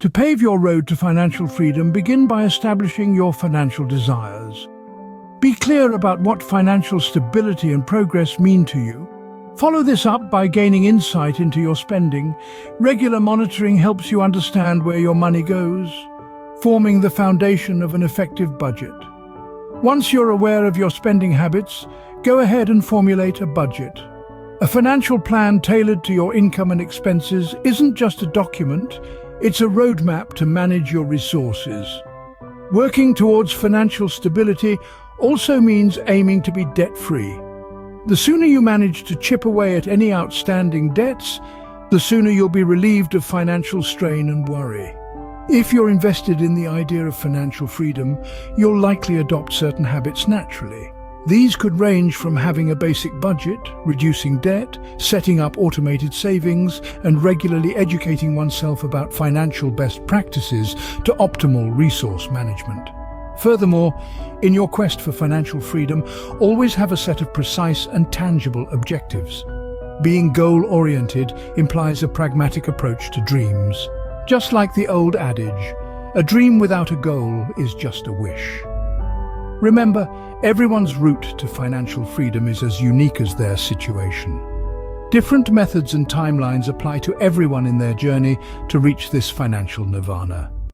To pave your road to financial freedom, begin by establishing your financial desires. Be clear about what financial stability and progress mean to you. Follow this up by gaining insight into your spending. Regular monitoring helps you understand where your money goes, forming the foundation of an effective budget. Once you're aware of your spending habits, go ahead and formulate a budget. A financial plan tailored to your income and expenses isn't just a document, it's a roadmap to manage your resources. Working towards financial stability also means aiming to be debt-free. The sooner you manage to chip away at any outstanding debts, the sooner you'll be relieved of financial strain and worry. If you're invested in the idea of financial freedom, you'll likely adopt certain habits naturally. These could range from having a basic budget, reducing debt, setting up automated savings, and regularly educating oneself about financial best practices to optimal resource management. Furthermore, in your quest for financial freedom, always have a set of precise and tangible objectives. Being goal-oriented implies a pragmatic approach to dreams. Just like the old adage, a dream without a goal is just a wish. Remember, everyone's route to financial freedom is as unique as their situation. Different methods and timelines apply to everyone in their journey to reach this financial nirvana.